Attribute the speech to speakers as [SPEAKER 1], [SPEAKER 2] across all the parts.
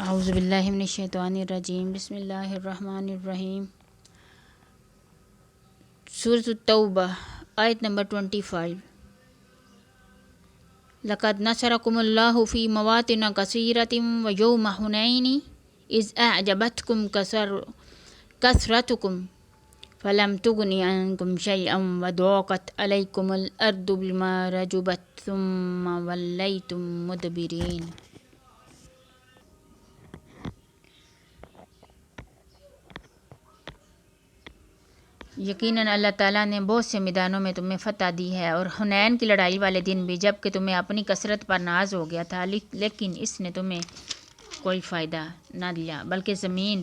[SPEAKER 1] اعوذ باللہ من الشیطان الرجیم، بسم اللہ الرحمن الرحیم۔ سورۃ التوبہ، آیت نمبر 25۔ لقد نصرکم اللہ فی مواطن کثیرۃ ویوم حنین اذ اعجبتکم کثرتکم فلم تغن عنکم شیئا وضاقت علیکم الارض بما رحبت ثم ولیتم مدبرین۔ یقیناً اللہ تعالیٰ نے بہت سے میدانوں میں تمہیں فتح دی ہے، اور حنین کی لڑائی والے دن بھی، جب کہ تمہیں اپنی کثرت پر ناز ہو گیا تھا، لیکن اس نے تمہیں کوئی فائدہ نہ دیا، بلکہ زمین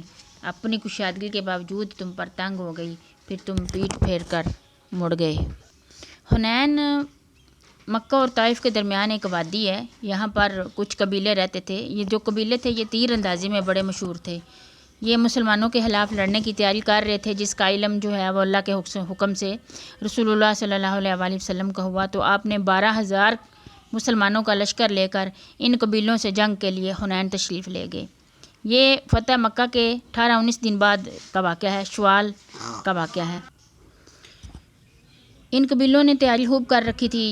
[SPEAKER 1] اپنی کشادگی کے باوجود تم پر تنگ ہو گئی، پھر تم پیٹ پھیر کر مڑ گئے۔ حنین مکہ اور طائف کے درمیان ایک وادی ہے۔ یہاں پر کچھ قبیلے رہتے تھے۔ یہ جو قبیلے تھے یہ تیر اندازی میں بڑے مشہور تھے۔ یہ مسلمانوں کے خلاف لڑنے کی تیاری کر رہے تھے، جس کا علم جو ہے وہ اللہ کے حکم سے رسول اللہ صلی اللہ علیہ وآلہ وسلم کا ہوا، تو آپ نے 12,000 مسلمانوں کا لشکر لے کر ان قبیلوں سے جنگ کے لیے حنین تشریف لے گئے۔ یہ فتح مکہ کے 18-19 دن بعد کا واقعہ ہے، شوال کا واقعہ ہے۔ ان قبیلوں نے تیاری خوب کر رکھی تھی۔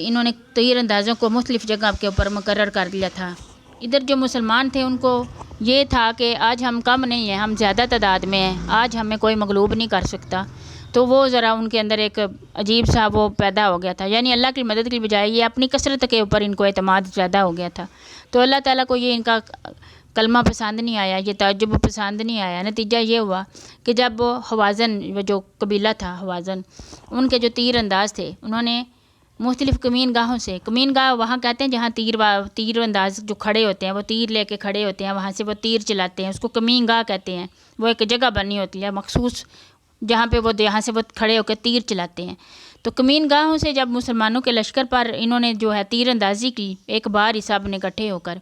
[SPEAKER 1] انہوں نے تیر اندازوں کو مختلف جگہ کے اوپر مقرر کر دیا تھا۔ ادھر جو مسلمان تھے ان کو یہ تھا کہ آج ہم کم نہیں ہیں، ہم زیادہ تعداد میں ہیں، آج ہمیں کوئی مغلوب نہیں کر سکتا، تو وہ ذرا ان کے اندر ایک عجیب سا وہ پیدا ہو گیا تھا، یعنی اللہ کی مدد کی بجائے یہ اپنی کثرت کے اوپر ان کو اعتماد زیادہ ہو گیا تھا۔ تو اللہ تعالیٰ کو یہ ان کا کلمہ پسند نہیں آیا، یہ تعجب پسند نہیں آیا۔ نتیجہ یہ ہوا کہ جب حوازن جو قبیلہ تھا، حوازن، ان کے جو تیر انداز تھے، انہوں نے مختلف کمین گاہوں سے، کمین گاہ وہاں کہتے ہیں جہاں تیر انداز جو کھڑے ہوتے ہیں، وہ تیر لے کے کھڑے ہوتے ہیں، وہاں سے وہ تیر چلاتے ہیں، اس کو کمین گاہ کہتے ہیں۔ وہ ایک جگہ بنی ہوتی ہے مخصوص، جہاں پہ یہاں سے وہ کھڑے ہو کے تیر چلاتے ہیں۔ تو کمین گاہوں سے جب مسلمانوں کے لشکر پر انہوں نے جو ہے تیر اندازی کی ایک بار ہی سب نے اکٹھے ہو کر،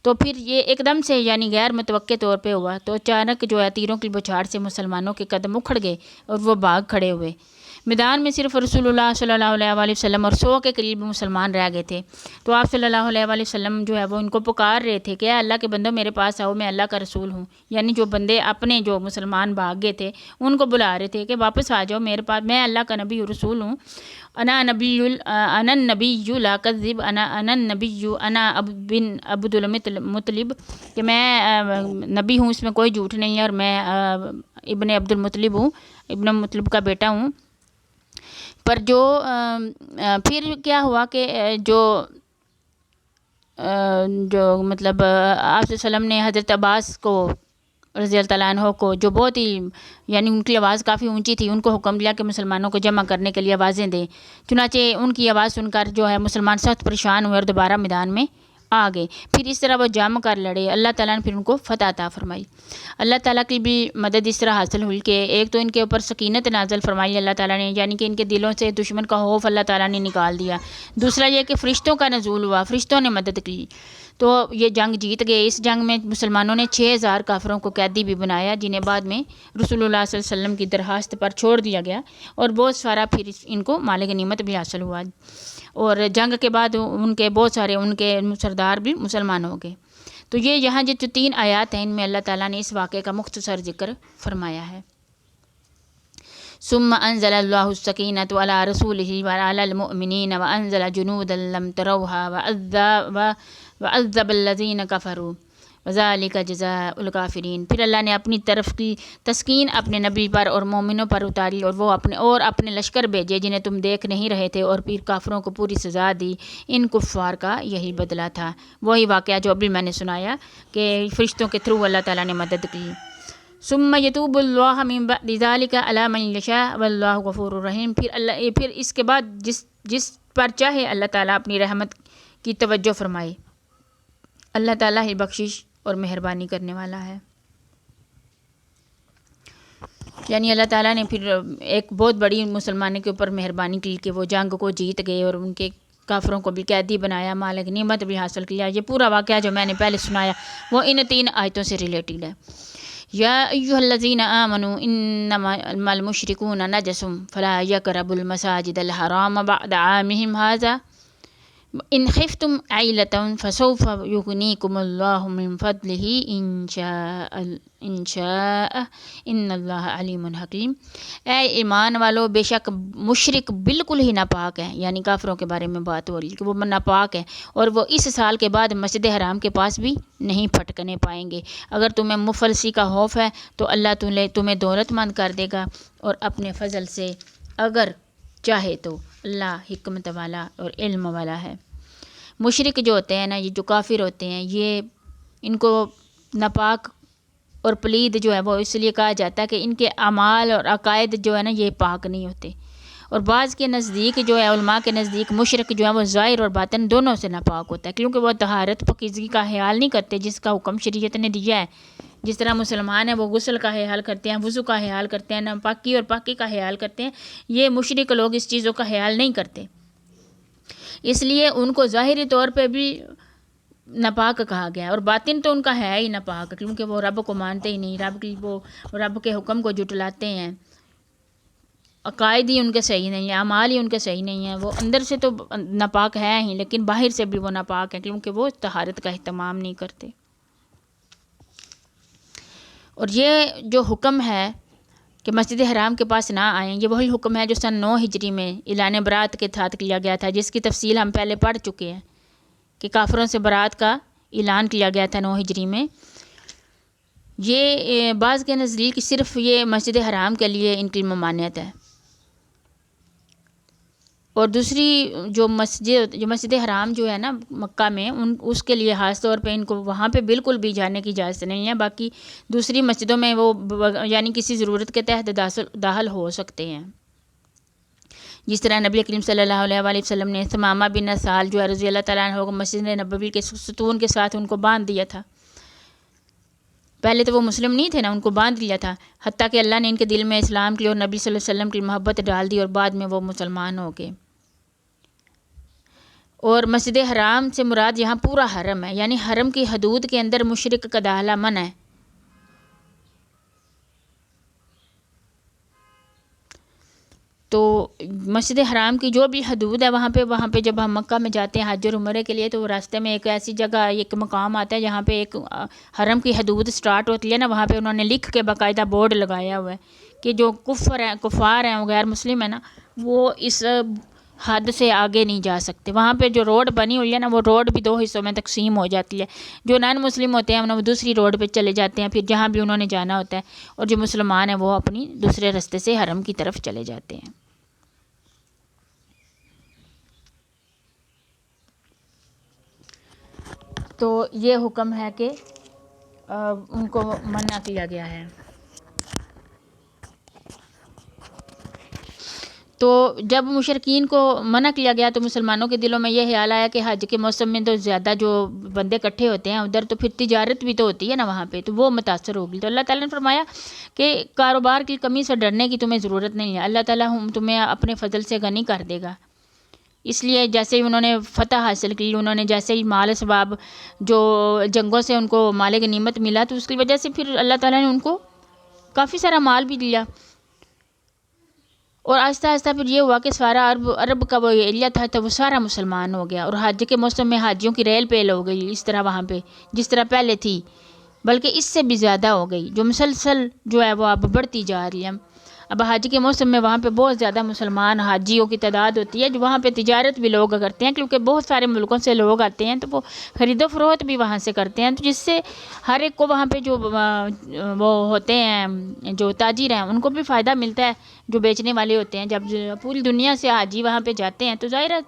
[SPEAKER 1] تو پھر یہ ایک دم سے یعنی غیر متوقع طور پہ ہوا، تو اچانک جو ہے تیروں کی بوچھاڑ سے مسلمانوں کے قدم اکھڑ گئے اور وہ بھاگ کھڑے ہوئے۔ میدان میں صرف رسول اللہ صلی اللہ علیہ وآلہ وسلم اور 100 کے قریب مسلمان رہ گئے تھے۔ تو آپ صلی اللہ علیہ وآلہ وسلم جو ہے وہ ان کو پکار رہے تھے کہ اے اللہ کے بندوں میرے پاس آؤ، میں اللہ کا رسول ہوں۔ یعنی جو بندے اپنے جو مسلمان بھاگ گئے تھے ان کو بلا رہے تھے کہ واپس آ جاؤ میرے پاس، میں اللہ کا نبی رسول ہوں۔ انا النبی لا کذب، انا النبی انا بن عبد المطلب، کہ میں نبی ہوں، اس میں کوئی جھوٹ نہیں ہے، اور میں ابن عبد المطلب ہوں، ابن مطلب کا بیٹا ہوں۔ پر جو پھر کیا ہوا کہ جو مطلب آپ صلی اللہ علیہ وسلم نے حضرت عباس کو رضی اللہ تعالیٰ عنہ کو، جو بہت ہی یعنی ان کی آواز کافی اونچی تھی، ان کو حکم دیا کہ مسلمانوں کو جمع کرنے کے لیے آوازیں دیں۔ چنانچہ ان کی آواز سن کر جو ہے مسلمان سخت پریشان ہوئے اور دوبارہ میدان میں آ گئے۔ پھر اس طرح وہ جم کر لڑے، اللہ تعالیٰ نے پھر ان کو فتح عطا فرمائی۔ اللہ تعالیٰ کی بھی مدد اس طرح حاصل ہوئی کہ ایک تو ان کے اوپر سکینت نازل فرمائی اللہ تعالیٰ نے، یعنی کہ ان کے دلوں سے دشمن کا خوف اللہ تعالیٰ نے نکال دیا۔ دوسرا یہ کہ فرشتوں کا نزول ہوا، فرشتوں نے مدد کی، تو یہ جنگ جیت گئے۔ اس جنگ میں مسلمانوں نے 6,000 کافروں کو قیدی بھی بنایا، جنہیں بعد میں رسول اللہ صلی اللہ علیہ وسلم کی درخواست پر چھوڑ دیا گیا، اور بہت سارا پھر ان کو مال غنیمت بھی حاصل ہوا، اور جنگ کے بعد ان کے بہت سارے ان کے سردار بھی مسلمان ہو گئے۔ تو یہ یہاں جو 3 آیات ہیں ان میں اللہ تعالیٰ نے اس واقعے کا مختصر ذکر فرمایا ہے۔ ثم انزل اللہ السکینۃ علی رسولہ وعلی المؤمنین وانزل جنودا لم تروها وعذب الذین کفروا وذلک جزاء الکافرین۔ پھر اللہ نے اپنی طرف کی تسکین اپنے نبی پر اور مومنوں پر اتاری، اور وہ اپنے لشکر بھیجے جنہیں تم دیکھ نہیں رہے تھے، اور پھر کافروں کو پوری سزا دی۔ ان کفار کا یہی بدلہ تھا، وہی واقعہ جو ابھی میں نے سنایا کہ فرشتوں کے تھرو اللہ تعالیٰ نے مدد کی۔ ثم یتوب اللہ من بعد ذلک علی من یشاء واللہ غفور رحیم۔ پھر اس کے بعد جس پر چاہے اللہ تعالیٰ اپنی رحمت کی توجہ فرمائے، اللہ تعالیٰ ہی بخشش اور مہربانی کرنے والا ہے۔ یعنی اللہ تعالیٰ نے پھر ایک بہت بڑی مسلمانوں کے اوپر مہربانی کی کہ وہ جنگ کو جیت گئے، اور ان کے کافروں کو بھی قیدی بنایا، مال غنیمت بھی حاصل کیا۔ یہ پورا واقعہ جو میں نے پہلے سنایا وہ ان 3 آیتوں سے ریلیٹڈ ہے۔ یا ایھا الذین آمنوا انما المشرکون نجس فلا یقربوا المساجد الحرام بعد عامہم ھذا ان خفتم عیلۃ فسوف یغنیکم اللہ من فضلہ ان شاء ان اللہ علیم حکیم۔ اے ایمان والو، بے شک مشرک بالکل ہی ناپاک ہیں، یعنی کافروں کے بارے میں بات ہو رہی ہے کہ وہ ناپاک ہیں، اور وہ اس سال کے بعد مسجد حرام کے پاس بھی نہیں پھٹکنے پائیں گے۔ اگر تمہیں مفلسی کا خوف ہے تو اللہ تمہیں دولت مند کر دے گا، اور اپنے فضل سے اگر چاہے تو اللہ حکمت والا اور علم والا ہے۔ مشرک جو ہوتے ہیں نا، یہ جو کافر ہوتے ہیں، یہ ان کو ناپاک اور پلید جو ہے وہ اس لیے کہا جاتا ہے کہ ان کے اعمال اور عقائد جو ہے نا یہ پاک نہیں ہوتے، اور بعض کے نزدیک جو ہے، علماء کے نزدیک مشرک جو ہے وہ ظاہر اور باطن دونوں سے ناپاک ہوتا ہے، کیونکہ وہ طہارت پاکیزگی کا خیال نہیں کرتے جس کا حکم شریعت نے دیا ہے۔ جس طرح مسلمان ہیں وہ غسل کا خیال کرتے ہیں، وضو کا خیال کرتے ہیں، ناپاکی اور پاکی کا خیال کرتے ہیں، یہ مشرک لوگ اس چیزوں کا خیال نہیں کرتے، اس لیے ان کو ظاہری طور پہ بھی ناپاک کہا گیا ہے، اور باطن تو ان کا ہے ہی ناپاک، کیونکہ وہ رب کو مانتے ہی نہیں، رب کے حکم کو جھٹلاتے ہیں، عقائد ہی ان کے صحیح نہیں ہیں، اعمال ہی ان کے صحیح نہیں ہیں، وہ اندر سے تو ناپاک ہے ہی لیکن باہر سے بھی وہ ناپاک ہیں، کیونکہ وہ طہارت کا اہتمام نہیں کرتے۔ اور یہ جو حکم ہے کہ مسجد حرام کے پاس نہ آئیں، یہ وہی حکم ہے جو سن 9 ہجری میں اعلان برات کے تحت کیا گیا تھا، جس کی تفصیل ہم پہلے پڑھ چکے ہیں کہ کافروں سے برات کا اعلان کیا گیا تھا 9 ہجری میں۔ یہ بعض کے نزدیک صرف یہ مسجد حرام کے لیے ان کی ممانعت ہے، اور دوسری جو مسجد حرام جو ہے نا مکہ میں، اس کے لیے خاص طور پہ ان کو وہاں پہ بالکل بھی جانے کی اجازت نہیں ہے، باقی دوسری مسجدوں میں وہ یعنی کسی ضرورت کے تحت داخل ہو سکتے ہیں، جس طرح نبی کریم صلی اللہ علیہ وآلہ وسلم نے ثمامہ بن اسال جو ہے رضی اللہ تعالیٰ عنہ کو مسجد نبوی کے ستون کے ساتھ ان کو باندھ دیا تھا۔ پہلے تو وہ مسلم نہیں تھے نا، ان کو باندھ دیا تھا، حتیٰ کہ اللہ نے ان کے دل میں اسلام کی اور نبی صلی اللہ علیہ وسلم کی محبت ڈال دی، اور بعد میں وہ مسلمان ہو گئے۔ اور مسجد حرام سے مراد یہاں پورا حرم ہے، یعنی حرم کی حدود کے اندر مشرک کا داخلہ منع ہے۔ تو مسجد حرام کی جو بھی حدود ہے وہاں پہ جب ہم مکہ میں جاتے ہیں حج اور عمرے کے لیے، تو راستے میں ایک ایسی جگہ، ایک مقام آتا ہے جہاں پہ ایک حرم کی حدود سٹارٹ ہوتی ہے نا، وہاں پہ انہوں نے لکھ کے باقاعدہ بورڈ لگایا ہوا ہے کہ جو کفار ہیں غیر مسلم ہیں نا، وہ اس حد سے آگے نہیں جا سکتے۔ وہاں پہ جو روڈ بنی ہوئی ہے نا، وہ روڈ بھی 2 حصوں میں تقسیم ہو جاتی ہے، جو نان مسلم ہوتے ہیں وہ دوسری روڈ پہ چلے جاتے ہیں، پھر جہاں بھی انہوں نے جانا ہوتا ہے، اور جو مسلمان ہیں وہ اپنی دوسرے راستے سے حرم کی طرف چلے جاتے ہیں۔ تو یہ حکم ہے کہ ان کو منع کیا گیا ہے۔ تو جب مشرکین کو منع کیا گیا تو مسلمانوں کے دلوں میں یہ خیال آیا کہ حج کے موسم میں تو زیادہ جو بندے اکٹھے ہوتے ہیں ادھر، تو پھر تجارت بھی تو ہوتی ہے نا وہاں پہ، تو وہ متاثر ہوگی۔ تو اللہ تعالیٰ نے فرمایا کہ کاروبار کی کمی سے ڈرنے کی تمہیں ضرورت نہیں ہے، اللہ تعالیٰ تمہیں اپنے فضل سے غنی کر دے گا۔ اس لیے جیسے ہی انہوں نے فتح حاصل کی، انہوں نے جیسے ہی مال اسباب جو جنگوں سے ان کو مال غنیمت ملا، تو اس کی وجہ سے پھر اللہ تعالیٰ نے ان کو کافی سارا مال بھی دیا، اور آہستہ آہستہ پھر یہ ہوا کہ سارا عرب کا وہ ایریا تھا تو وہ سارا مسلمان ہو گیا، اور حج کے موسم میں حاجیوں کی ریل پیل ہو گئی اس طرح وہاں پہ جس طرح پہلے تھی، بلکہ اس سے بھی زیادہ ہو گئی، جو مسلسل جو ہے وہ اب بڑھتی جا رہی ہے۔ اب حج کے موسم میں وہاں پہ بہت زیادہ مسلمان حاجیوں کی تعداد ہوتی ہے، جو وہاں پہ تجارت بھی لوگ کرتے ہیں، کیونکہ بہت سارے ملکوں سے لوگ آتے ہیں، تو وہ خرید و فروخت بھی وہاں سے کرتے ہیں، تو جس سے ہر ایک کو وہاں پہ جو وہ ہوتے ہیں جو تاجر ہیں ان کو بھی فائدہ ملتا ہے، جو بیچنے والے ہوتے ہیں۔ جب پوری دنیا سے حاجی وہاں پہ جاتے ہیں تو ظاہر ہے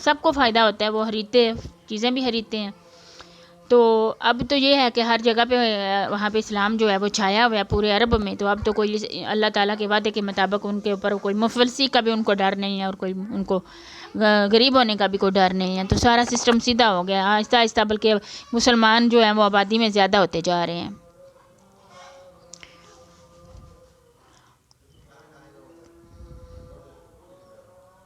[SPEAKER 1] سب کو فائدہ ہوتا ہے، وہ خریدتے چیزیں بھی خریدتے ہیں۔ تو اب تو یہ ہے کہ ہر جگہ پہ وہاں پہ اسلام جو ہے وہ چھایا ہوا ہے پورے عرب میں، تو اب تو کوئی اللہ تعالیٰ کے وعدے کے مطابق ان کے اوپر کوئی مفلسی کا بھی ان کو ڈر نہیں ہے، اور کوئی ان کو غریب ہونے کا بھی کوئی ڈر نہیں ہے، تو سارا سسٹم سیدھا ہو گیا آہستہ آہستہ، بلکہ مسلمان جو ہیں وہ آبادی میں زیادہ ہوتے جا رہے ہیں۔